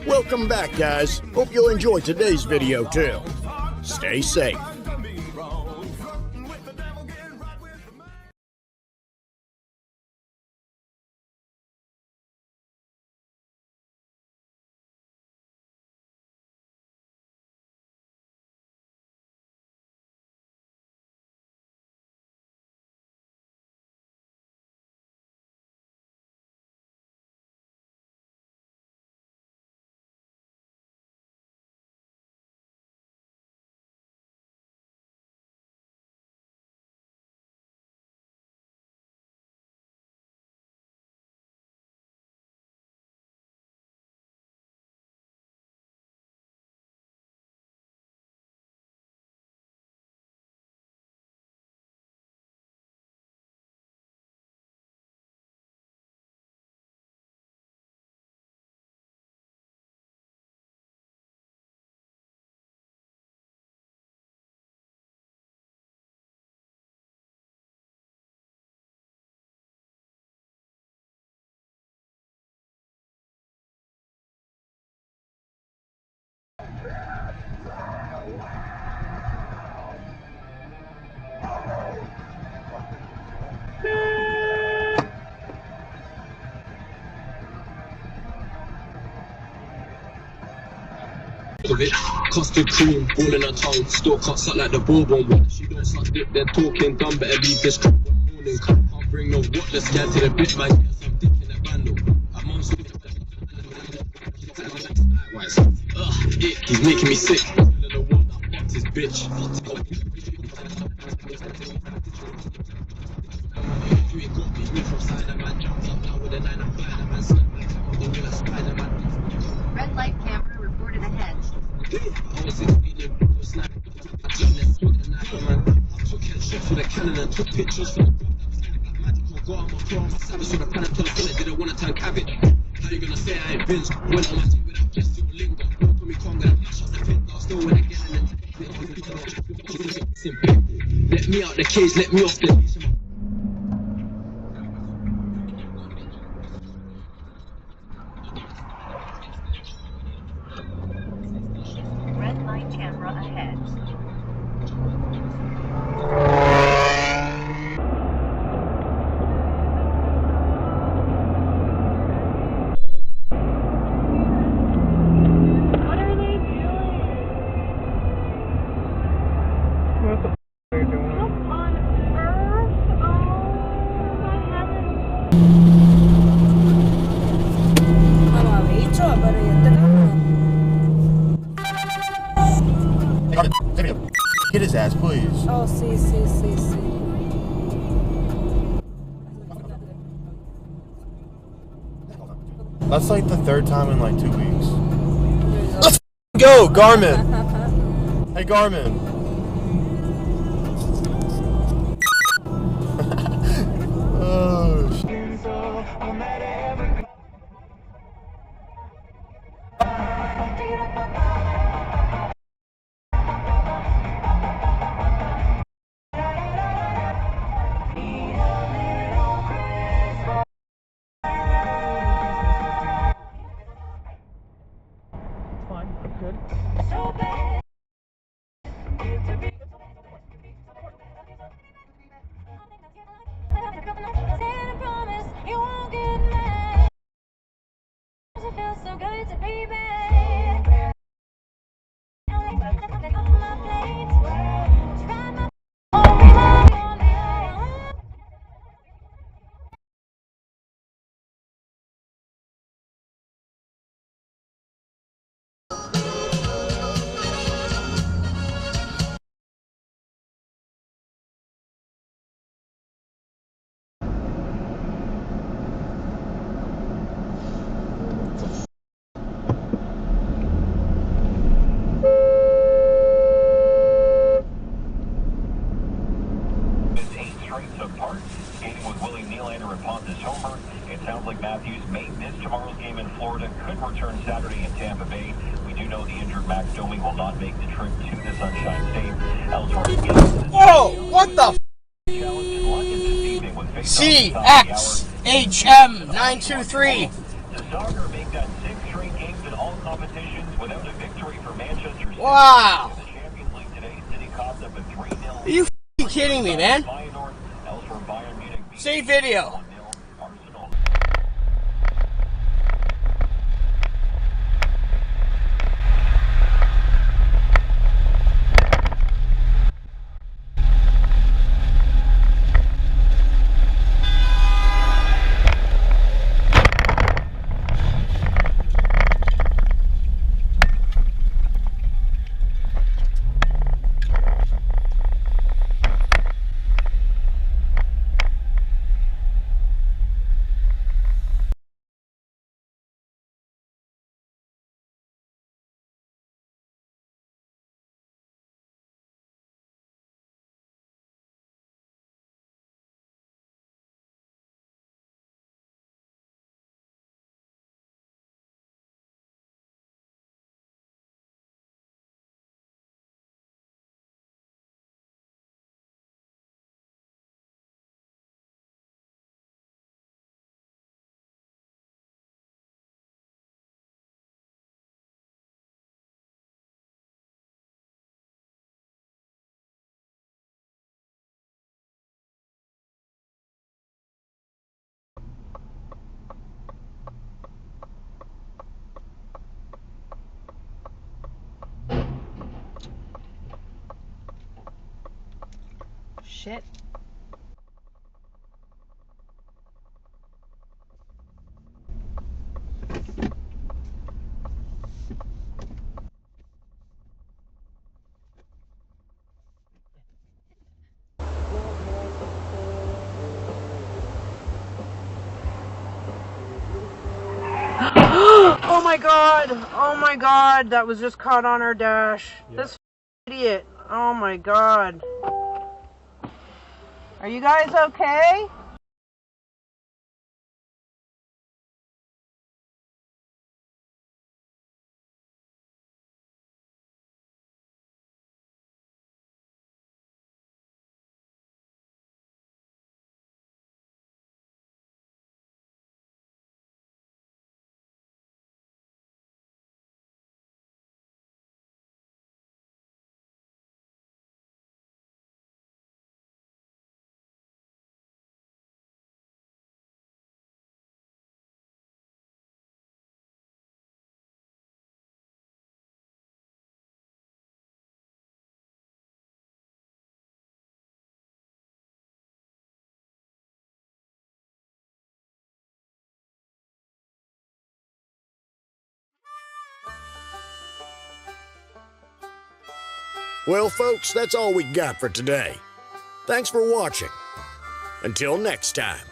Welcome back, guys. Hope you'll enjoy today's video too. Stay safe. Custard cream, ball in her tongue, still can't suck like the bourbon. She don't suck dick, they're talking dumb, better leave this crap one morning. Can't bring no what, let's get to the bitch, man. Yes, I'm dick in a bundle. My mum's he's making me sick. I don't know what, I fucked his bitch. You got me from Spider-Man, jumped up now with a 9 and 5, man, snap like I'm the winner, Spider-Man. Red light camera reported ahead. I was 16, was snap. I took headshots with a cannon and took pictures for the magical go on my pro, I'm a savage with a pan and tell us they don't want to turn cabbage. How you gonna say I ain't Vince when I'm at you without just your lingo? Don't call me Kong and I mash up the finger. Still when I get in the let me out the cage, let me off the leash. Red light camera ahead. What are they doing? What the f*** are you doing? What on earth? Oh my heavens. Hit his ass, please. Oh, see. That's like the third time in like 2 weeks. Let's go, Garmin. Hey, Garmin. Oh, shit. Saturday in Tampa Bay. We do know the injured Max Domi will not make the trip to the Sunshine State. Whoa! What the CXHM923. The Soccer make that 6 straight games in all competitions. Wow. The Champions League today, City cost up a 3-0. Are you f***ing kidding me, man? Feyenoord, elsewhere Bayern Munich beat See video. 1-0 Arsenal. Shit. Oh my god! Oh my god! That was just caught on our dash. Yeah. This idiot. Oh my god. Are you guys okay? Well, folks, that's all we got for today. Thanks for watching. Until next time.